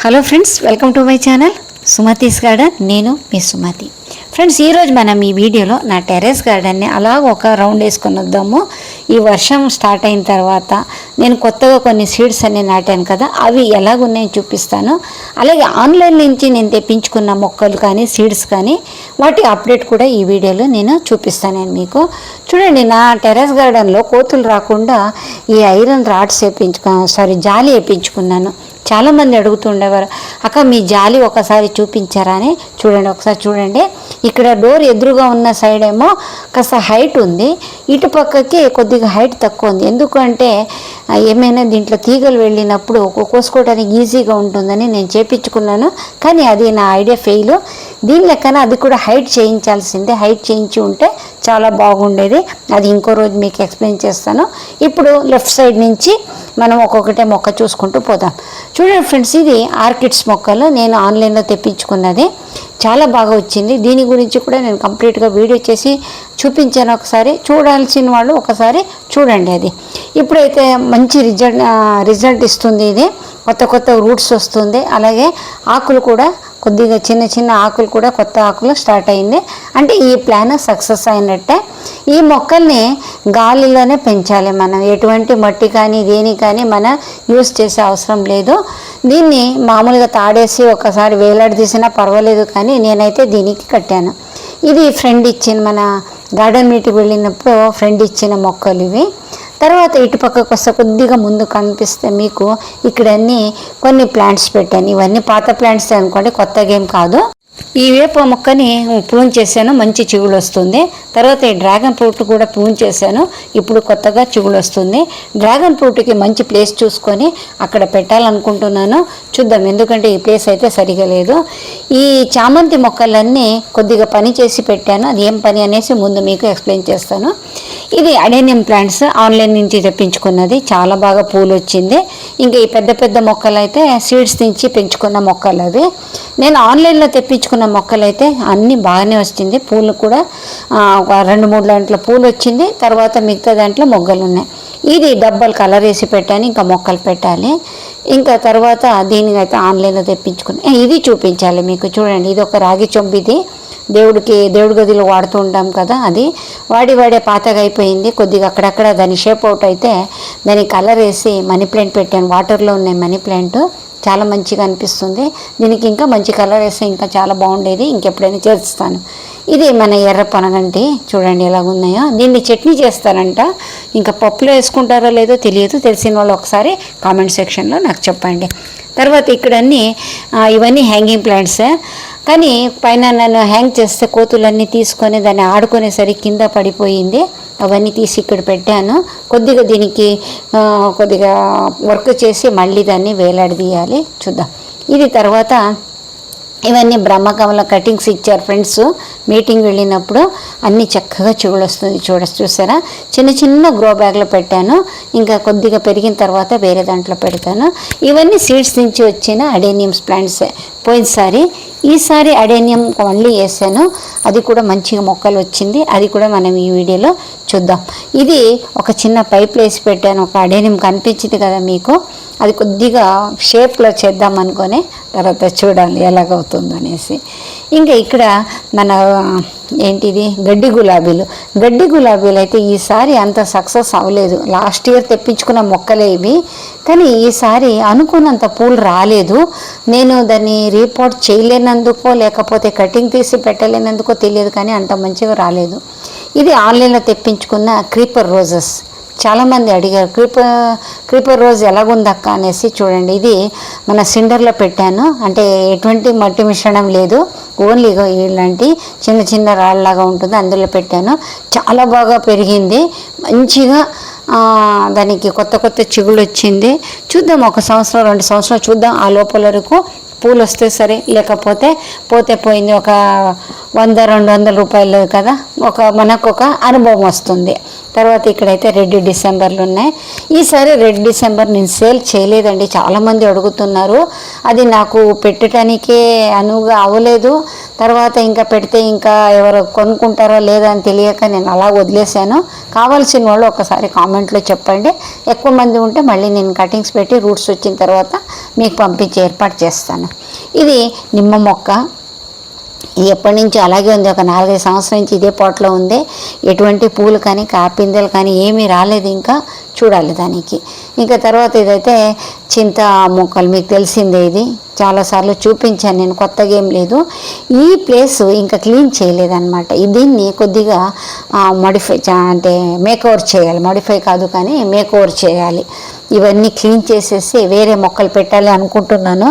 Hello friends, welcome to my channel Sumathi's garden. నేను మీ Sumathi. Friends, ఈరోజు మనం ఈ వీడియోలో నా టెర్రస్ గార్డెన్ని అలా ఒక రౌండ్ వేసుకొని వద్దాము. ఈ వర్షం స్టార్ట్ అయిన తర్వాత నేను కొత్తగా కొన్ని సీడ్స్ అన్ని నాటాను కదా, అవి ఎలాగున్నాయని చూపిస్తాను. అలాగే ఆన్లైన్ నుంచి నేను తెప్పించుకున్న మొక్కలు కానీ సీడ్స్ కానీ వాటి అప్డేట్ కూడా ఈ వీడియోలో నేను చూపిస్తాను మీకు. చూడండి, నా టెర్రస్ గార్డెన్లో కోతులు రాకుండా ఈ ఐరన్ రాడ్స్ జాలి వేయించుకున్నాను. చాలామంది అడుగుతుండేవారు, అక్క మీ జాలి ఒకసారి చూపించారా అని. చూడండి, ఒకసారి చూడండి. ఇక్కడ డోర్ ఎదురుగా ఉన్న సైడ్ ఏమో కాస్త హైట్ ఉంది, ఇటు పక్కకి కొద్దిగా హైట్ తక్కువ ఉంది. ఎందుకంటే ఏమైనా దీంట్లో తీగలు వెళ్ళినప్పుడు కోసుకోవడానికి ఈజీగా ఉంటుందని నేను చేపించుకున్నాను. కానీ అది నా ఐడియా ఫెయిల్. దీని లెక్కన అది కూడా హైట్ చేయించాల్సిందే. హైట్ చేయించి ఉంటే చాలా బాగుండేది. అది ఇంకో రోజు మీకు ఎక్స్ప్లెయిన్ చేస్తాను. ఇప్పుడు లెఫ్ట్ సైడ్ నుంచి మనం ఒక్కొక్కటే మొక్క చూసుకుంటూ పోదాం. చూడండి ఫ్రెండ్స్, ఇది ఆర్కిడ్స్ మొక్కలు నేను ఆన్లైన్లో తెప్పించుకున్నది. చాలా బాగా వచ్చింది. దీని గురించి కూడా నేను కంప్లీట్గా వీడియో చేసి చూపించాను. ఒకసారి చూడాల్సిన వాళ్ళు ఒకసారి చూడండి. అది ఇప్పుడైతే మంచి రిజల్ట్ ఇస్తుంది. ఇది కొత్త రూట్స్ వస్తుంది. అలాగే ఆకులు కూడా కొద్దిగా చిన్న ఆకులు కూడా కొత్త ఆకులు స్టార్ట్ అయింది. అంటే ఈ ప్లాన్ సక్సెస్ అయినట్టే. ఈ మొక్కల్ని గాలిలోనే పెంచాలి. మనం ఎటువంటి మట్టి కానీ దేని కానీ మనం యూస్ చేసే అవసరం లేదు. దీన్ని మామూలుగా తాడేసి ఒకసారి వేలాడదీసినా పర్వాలేదు, కానీ నేనైతే దీనికి కట్టాను. ఇది ఫ్రెండ్ ఇచ్చిన, మన గార్డెన్ మీట్కి వెళ్ళినప్పుడు ఫ్రెండ్ ఇచ్చిన మొక్కలు ఇవి. తర్వాత ఇటుపక్కకు వస్తే కొద్దిగా ముందు కనిపిస్తే మీకు ఇక్కడ కొన్ని ప్లాంట్స్ పెట్టాను. ఇవన్నీ పాత ప్లాంట్స్ అనుకోండి, కొత్తగా ఏం కాదు. ఈ వేప మొక్కని ప్రూన్ చేశాను, మంచి చిగుళ్ళు వస్తుంది. తర్వాత ఈ డ్రాగన్ ఫ్రూట్ కూడా ప్రూన్ చేశాను, ఇప్పుడు కొత్తగా చిగుళ్ళు వస్తుంది. డ్రాగన్ ఫ్రూట్కి మంచి ప్లేస్ చూసుకొని అక్కడ పెట్టాలనుకుంటున్నాను. చూద్దాం, ఎందుకంటే ఈ ప్లేస్ అయితే సరిగా లేదు. ఈ చామంతి మొక్కలన్నీ కొద్దిగా పని చేసి పెట్టాను. అది ఏం పని అనేసి ముందు మీకు ఎక్స్ప్లెయిన్ చేస్తాను. ఇది అడేనియం ప్లాంట్స్ ఆన్లైన్ నుంచి తెప్పించుకున్నది. చాలా బాగా పూలు వచ్చింది. ఇంకా ఈ పెద్ద మొక్కలు అయితే సీడ్స్ నుంచి పెంచుకున్న మొక్కలు అవి. నేను ఆన్లైన్లో తెప్పించుకున్న మొక్కలైతే అన్నీ బాగానే వచ్చింది. పూలు కూడా 2-3 దాంట్లో పూలు వచ్చింది. తర్వాత మిగతా దాంట్లో మొగ్గలు ఉన్నాయి. ఇది డబ్బాలు కలర్ వేసి పెట్టాను, ఇంకా మొక్కలు పెట్టాలి. ఇంకా తర్వాత దీనికైతే ఆన్లైన్లో తెప్పించుకుని ఇది చూపించాలి మీకు. చూడండి, ఇది ఒక రాగి చెంబు. దేవుడి గదిలో వాడుతూ ఉంటాం కదా, అది వాడే పాతగా అయిపోయింది. కొద్దిగా అక్కడక్కడ దాని షేప్ అవుట్ అయితే దానికి కలర్ వేసి మనీ ప్లాంట్ పెట్టాను. వాటర్లో ఉన్నాయి మనీ ప్లాంట్, చాలా మంచిగా అనిపిస్తుంది. దీనికి ఇంకా మంచి కలర్ వేస్తే ఇంకా చాలా బాగుండేది. ఇంకెప్పుడైనా చేస్తాను. ఇది మన ఎర్ర పొనగంటి, చూడండి ఎలాగున్నాయో. దీన్ని చట్నీ చేస్తారంట. ఇంకా పప్పులో వేసుకుంటారో లేదో తెలియదు. తెలిసిన వాళ్ళు ఒకసారి కామెంట్ సెక్షన్లో నాకు చెప్పండి. తర్వాత ఇక్కడ ఇవన్నీ హ్యాంగింగ్ ప్లాంట్స్. కానీ పైన నన్ను హ్యాంగ్ చేస్తే కోతులన్నీ తీసుకొని దాన్ని ఆడుకునేసరికి కింద పడిపోయింది. అవన్నీ తీసి ఇక్కడ పెట్టాను. కొద్దిగా దీనికి కొద్దిగా వర్క్ చేసి మళ్ళీ దాన్ని వేలాడదీయాలి. చూద్దాం. ఇది తర్వాత ఇవన్నీ బ్రహ్మకమల కటింగ్స్ ఇచ్చారు ఫ్రెండ్స్. మీటింగ్ వెళ్ళినప్పుడు అన్నీ చక్కగా చిగుళ్ళు వస్తుంది. చూసారా, చిన్న గ్రో బ్యాగ్లో పెట్టాను. ఇంకా కొద్దిగా పెరిగిన తర్వాత వేరే దాంట్లో పెడతాను. ఇవన్నీ సీడ్స్ నుంచి వచ్చిన అడేనియమ్స్ ప్లాంట్సే. పోయినసారి ఈసారి అడేనియం మళ్ళీ వేసాను. అది కూడా మంచిగా మొక్కలు వచ్చింది. అది కూడా మనం ఈ వీడియోలో చూద్దాం. ఇది ఒక చిన్న పైప్ వేసి పెట్టాను. ఒక అడేనియం కనిపించింది కదా మీకు, అది కొద్దిగా షేప్లో చేద్దాం అనుకొని తర్వాత చూడాలి ఎలాగవుతుందో అనేసి. ఇంకా ఇక్కడ మన గడ్డి గులాబీలు అయితే ఈసారి అంత సక్సెస్ అవ్వలేదు. లాస్ట్ ఇయర్ తెప్పించుకున్న మొక్కలే ఇవి, కానీ ఈసారి అనుకున్నంత పూలు రాలేదు. నేను దాన్ని రీపోర్ట్ చేయలేనందుకో లేకపోతే కటింగ్ తీసి పెట్టలేనందుకో తెలియదు, కానీ అంత మంచిగా రాలేదు. ఇది ఆన్లైన్లో తెప్పించుకున్న క్రీపర్ రోజెస్. చాలామంది అడిగారు క్రీపర్ రోజ్ ఎలాగుందక్క అనేసి. చూడండి, ఇది మన సిండర్లో పెట్టాను. అంటే ఎటువంటి మట్టి మిశ్రణం లేదు, ఓన్లీ ఇలాంటి చిన్న రాళ్ళలాగా ఉంటుంది, అందులో పెట్టాను. చాలా బాగా పెరిగింది. మంచిగా దానికి కొత్త చిగుళ్ళు వచ్చింది. చూద్దాం, 1 సంవత్సరం 2 సంవత్సరాలు చూద్దాం. ఆ లోపల వరకు పూలు వస్తే సరే, లేకపోతే పోయింది. ఒక 100-200 రూపాయలు కదా, మనకు ఒక అనుభవం వస్తుంది. తర్వాత ఇక్కడైతే రెడ్ డిసెంబర్లు ఉన్నాయి. ఈసారి రెడ్ డిసెంబర్ నేను సేల్ చేయలేదండి. చాలామంది అడుగుతున్నారు. అది నాకు పెట్టడానికే అనువుగా అవ్వలేదు. తర్వాత ఇంకా పెడితే ఇంకా ఎవరు కొనుక్కుంటారో లేదా అని తెలియక నేను అలా వదిలేశాను. కావాల్సిన వాళ్ళు ఒకసారి కామెంట్లో చెప్పండి. ఎక్కువ మంది ఉంటే మళ్ళీ నేను కటింగ్స్ పెట్టి రూట్స్ వచ్చిన తర్వాత మీకు పంపించి ఏర్పాటు చేస్తాను. ఇది నిమ్మ మొక్క. ఎప్పటి నుంచి అలాగే ఉంది, ఒక 4-5 సంవత్సరాల నుంచి ఇదే పాట్లో ఉంది. ఎటువంటి పూలు కానీ కాపిందెలు కానీ ఏమీ రాలేదు. ఇంకా చూడాలి దానికి. ఇంకా తర్వాత ఇదైతే చింత మొక్కలు, మీకు తెలిసిందే, ఇది చాలాసార్లు చూపించాను నేను, కొత్తగా ఏం లేదు. ఈ ప్లేస్ ఇంకా క్లీన్ చేయలేదన్నమాట. దీన్ని కొద్దిగా మోడిఫై అంటే మేకోవర్ చేయాలి. మోడిఫై కాదు కానీ మేకోవర్ చేయాలి. ఇవన్నీ క్లీన్ చేసేసి వేరే మొక్కలు పెట్టాలి అనుకుంటున్నాను.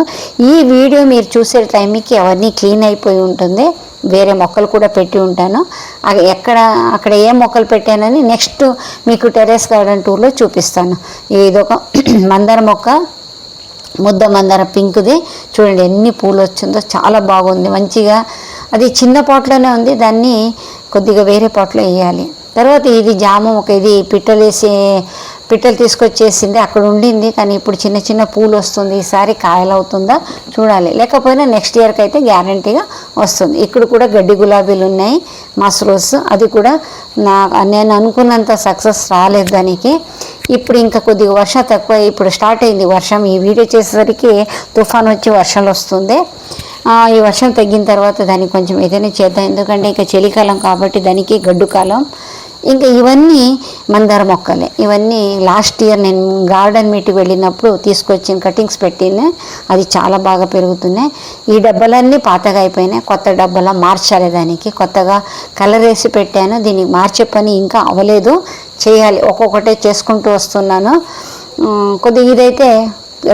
ఈ వీడియో మీరు చూసే టైంకి అవన్నీ క్లీన్ అయిపోయి ఉంటుంది. వేరే మొక్కలు కూడా పెట్టి ఉంటాను. అక్కడ ఏ మొక్కలు పెట్టానని నెక్స్ట్ మీకు టెర్రస్ గార్డెన్ టూర్లో చూపిస్తాను. ఇదొక మందార మొక్క, ముద్ద మందార పింక్ది. చూడండి ఎన్ని పూలు వచ్చిందో, చాలా బాగుంది మంచిగా. అది చిన్న పాట్లోనే ఉంది, దాన్ని కొద్దిగా వేరే పాట్లో వేయాలి. తర్వాత ఇది జామ మొక్క, ఇది పిట్టలు తీసుకొచ్చేసింది, అక్కడ ఉండింది. కానీ ఇప్పుడు చిన్న చిన్న పూలు వస్తుంది. ఈసారి కాయలు అవుతుందా చూడాలి. లేకపోయినా నెక్స్ట్ ఇయర్కి అయితే గ్యారంటీగా వస్తుంది. ఇక్కడ కూడా గడ్డి గులాబీలు ఉన్నాయి, మస్రోస్. అది కూడా నేను అనుకున్నంత సక్సెస్ రాలేదు దానికి. ఇప్పుడు ఇంకా కొద్దిగా వర్షం తక్కువ, ఇప్పుడు స్టార్ట్ అయింది వర్షం. ఈ వీడియో చేసేసరికి తుఫాన్ వచ్చి వర్షాలు వస్తుంది. ఈ వర్షం తగ్గిన తర్వాత దానికి కొంచెం ఏదైనా చేద్దాం. ఎందుకంటే ఇంకా చలికాలం కాబట్టి దానికి గడ్డు కాలం. ఇంకా ఇవన్నీ మందార మొక్కలే. ఇవన్నీ లాస్ట్ ఇయర్ నేను గార్డెన్ మీట్కి వెళ్ళినప్పుడు తీసుకొచ్చిన కటింగ్స్ పెట్టిన, అది చాలా బాగా పెరుగుతున్నాయి. ఈ డబ్బాలన్నీ పాతగా అయిపోయినాయి, కొత్త డబ్బాలా మార్చాలి. దానికి కొత్తగా కలర్ వేసి పెట్టాను. దీనికి మార్చే పని ఇంకా అవ్వలేదు, చేయాలి. ఒక్కొక్కటే చేసుకుంటూ వస్తున్నాను. కొద్దిగా ఇదైతే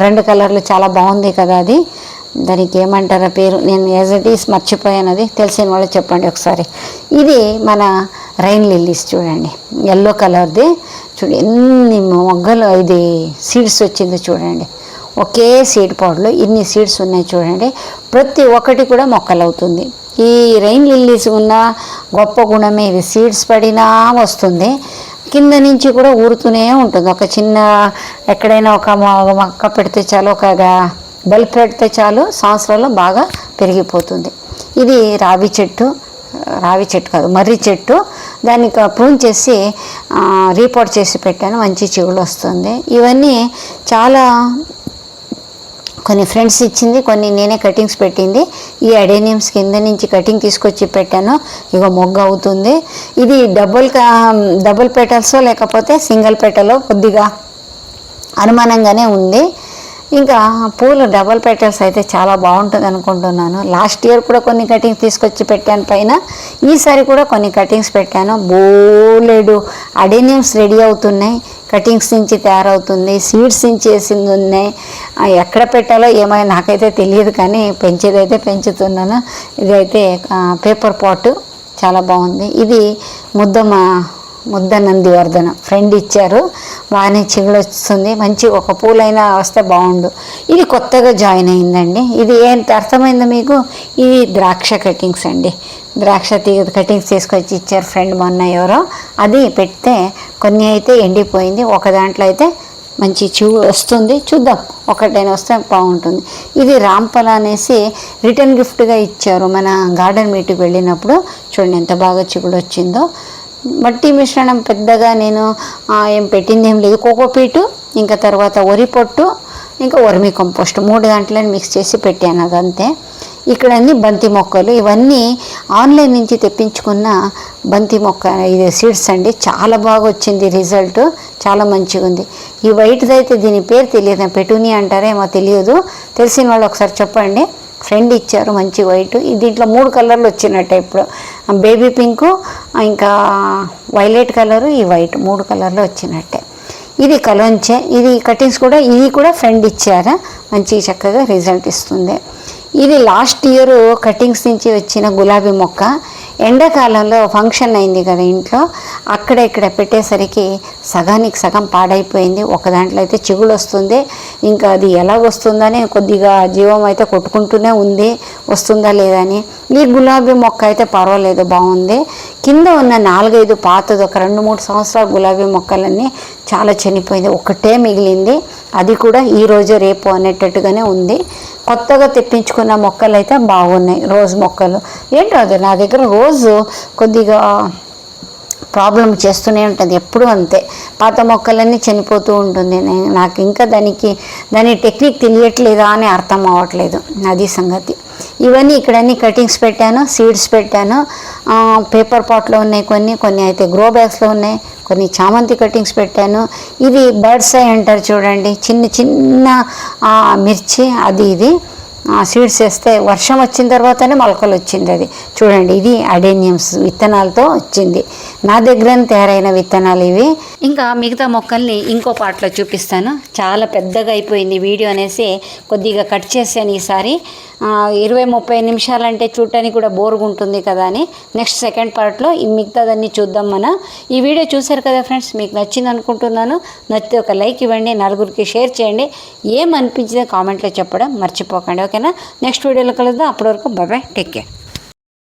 2 కలర్లు చాలా బాగుంది కదా, అది దానికి ఏమంటారా పేరు, నేను యాజ్ ఇట్ ఈస్ మర్చిపోయాను. అది తెలిసిన వాళ్ళు చెప్పండి ఒకసారి. ఇది మన రైన్ లిల్లీస్ చూడండి, ఎల్లో కలర్ది. చూడండి ఎన్ని మొగ్గలు, ఇది సీడ్స్ వచ్చింది చూడండి. ఒకే సీడ్ పౌడర్లో ఇన్ని సీడ్స్ ఉన్నాయి చూడండి. ప్రతి ఒక్కటి కూడా మొక్కలు అవుతుంది. ఈ రైన్ లిల్లీస్ ఉన్న గొప్ప గుణమే ఇది, సీడ్స్ పడినా వస్తుంది, కింద నుంచి కూడా ఊరుతూనే ఉంటుంది. ఒక చిన్న ఎక్కడైనా ఒక మొక్క పెడితే చాలు, ఒక బల్బ్ పెడితే చాలు, సంవత్సరంలో బాగా పెరిగిపోతుంది. ఇది రావి చెట్టు కాదు, మర్రి చెట్టు. దాన్ని ప్రూన్ చేసి రీపోర్ట్ చేసి పెట్టాను, మంచి చిగుళ్ళు వస్తుంది. ఇవన్నీ చాలా కొన్ని ఫ్రెండ్స్ ఇచ్చింది, కొన్ని నేనే కటింగ్స్ పెట్టింది. ఈ అడేనియమ్స్ కింద నుంచి కటింగ్ తీసుకొచ్చి పెట్టాను. ఇక మొగ్గ అవుతుంది. ఇది డబుల్ పెటల్స్ లేకపోతే సింగిల్ పెటలో కొద్దిగా అనుమానంగానే ఉంది. ఇంకా పూలు డబల్ పెటల్స్ అయితే చాలా బాగుంటుంది అనుకుంటున్నాను. లాస్ట్ ఇయర్ కూడా కొన్ని కటింగ్స్ తీసుకొచ్చి పెట్టాను పైన, ఈసారి కూడా కొన్ని కటింగ్స్ పెట్టాను. బోలెడు అడేనియమ్స్ రెడీ అవుతున్నాయి, కటింగ్స్ నుంచి తయారవుతుంది, సీడ్స్ నుంచి వేసింది ఉన్నాయి. ఎక్కడ పెట్టాలో ఏమైనా నాకైతే తెలియదు, కానీ పెంచేదైతే పెంచుతున్నాను. ఇదైతే పేపర్ పాట్ చాలా బాగుంది. ఇది ముద్ద నందివర్ధన ఫ్రెండ్ ఇచ్చారు, బాగానే చిగుడు వస్తుంది. మంచి ఒక పూలైనా వస్తే బాగుండు. ఇది కొత్తగా జాయిన్ అయిందండి. ఇది ఏంటి అర్థమైందో మీకు? ఇది ద్రాక్ష కటింగ్స్ అండి. ద్రాక్ష తీగ కటింగ్స్ తీసుకొచ్చి ఇచ్చారు ఫ్రెండ్ మొన్న ఎవరో. అది పెడితే కొన్ని అయితే ఎండిపోయింది, ఒక దాంట్లో అయితే మంచి చిగుడు వస్తుంది. చూద్దాం, ఒకటైనా వస్తే బాగుంటుంది. ఇది రాంపల అనేసి రిటర్న్ గిఫ్ట్గా ఇచ్చారు మన గార్డెన్ మీట్కి వెళ్ళినప్పుడు. చూడండి ఎంత బాగా చిగుడు వచ్చిందో. మట్టి మిశ్రణం పెద్దగా నేను ఏం పెట్టింది ఏం లేదు. కోకోపీటు, ఇంకా తర్వాత వరి పొట్టు, ఇంకా వర్మీ కంపోస్ట్ 3 దాంట్లో మిక్స్ చేసి పెట్టాను, అదంతే. ఇక్కడ అన్ని బంతి మొక్కలు, ఇవన్నీ ఆన్లైన్ నుంచి తెప్పించుకున్న బంతి మొక్క, ఇది సీడ్స్ అండి. చాలా బాగా వచ్చింది రిజల్ట్, చాలా మంచిగా ఉంది. ఈ వైట్ది అయితే దీని పేరు తెలియదు, పెటూనియా అంటారేమో తెలియదు. తెలిసిన వాళ్ళు ఒకసారి చెప్పండి. ఫ్రెండ్ ఇచ్చారు మంచి వైట్. దీంట్లో 3 కలర్లు వచ్చినట్టే, ఇప్పుడు బేబీ పింకు, ఇంకా వైలెట్ కలరు, ఈ వైట్ 3 కలర్లు వచ్చినట్టే. ఇది కలోంచే. ఇది కటింగ్స్ కూడా, ఇది కూడా ఫ్రెండ్ ఇచ్చారా, మంచి చక్కగా రిజల్ట్ ఇస్తుంది. ఇది లాస్ట్ ఇయర్ కటింగ్స్ నుంచి వచ్చిన గులాబీ మొక్క. ఎండాకాలంలో ఫంక్షన్ అయింది కదా ఇంట్లో, అక్కడ ఇక్కడ పెట్టేసరికి సగానికి సగం పాడైపోయింది. ఒక దాంట్లో అయితే చిగుళ్ళు వస్తుంది, ఇంకా అది ఎలా వస్తుందని కొద్దిగా జీవం అయితే కొట్టుకుంటూనే ఉంది, వస్తుందా లేదా అని. ఈ గులాబీ మొక్క అయితే పర్వాలేదు, బాగుంది. కింద ఉన్న 4-5 పాతది ఒక 2-3 సంవత్సరాల గులాబీ మొక్కలన్నీ చాలా చనిపోయింది. ఒకటే మిగిలింది, అది కూడా ఈరోజు రేపు అనేటట్టుగానే ఉంది. కొత్తగా తెప్పించుకున్న మొక్కలు అయితే బాగున్నాయి, రోజ్ మొక్కలు. ఏంటో అది నా దగ్గర రోజు కొద్దిగా ప్రాబ్లం చేస్తూనే ఉంటుంది, ఎప్పుడూ అంతే. పాత మొక్కలన్నీ చనిపోతూ ఉంటుంది. నాకు ఇంకా దాని టెక్నిక్ తెలియట్లేదా అని అర్థం అవ్వట్లేదు, అది సంగతి. ఇవన్నీ ఇక్కడన్నీ కటింగ్స్ పెట్టాను, సీడ్స్ పెట్టాను. పేపర్ పాట్లో ఉన్నాయి, కొన్ని అయితే గ్రో బ్యాగ్స్లో ఉన్నాయి, కొన్ని చామంతి కటింగ్స్ పెట్టాను. ఇది బర్డ్స్ ఐ అంటారు చూడండి, చిన్న చిన్న మిర్చి, ఇది సీడ్స్ వేస్తే వర్షం వచ్చిన తర్వాతనే మొలకలు వచ్చింది. అది చూడండి, ఇది అడేనియమ్స్ విత్తనాలతో వచ్చింది, నా దగ్గర తయారైన విత్తనాలు ఇవి. ఇంకా మిగతా మొక్కల్ని ఇంకో పార్ట్లో చూపిస్తాను. చాలా పెద్దగా అయిపోయింది వీడియో అనేసి కొద్దిగా కట్ చేశాను ఈసారి. 20-30 నిమిషాలంటే చూడటానికి కూడా బోర్గా ఉంటుంది కదా అని నెక్స్ట్ సెకండ్ పార్ట్లో ఈ మిగతాదన్నీ చూద్దాం మనం. ఈ వీడియో చూశారు కదా ఫ్రెండ్స్, మీకు నచ్చింది అనుకుంటున్నాను. నచ్చితే ఒక లైక్ ఇవ్వండి, నలుగురికి షేర్ చేయండి. ఏమనిపించిందో కామెంట్లో చెప్పడం మర్చిపోకండి, ఓకేనా? నెక్స్ట్ వీడియోలో కలుద్దాం. అప్పటి వరకు బాయ్, టేక్ కేర్.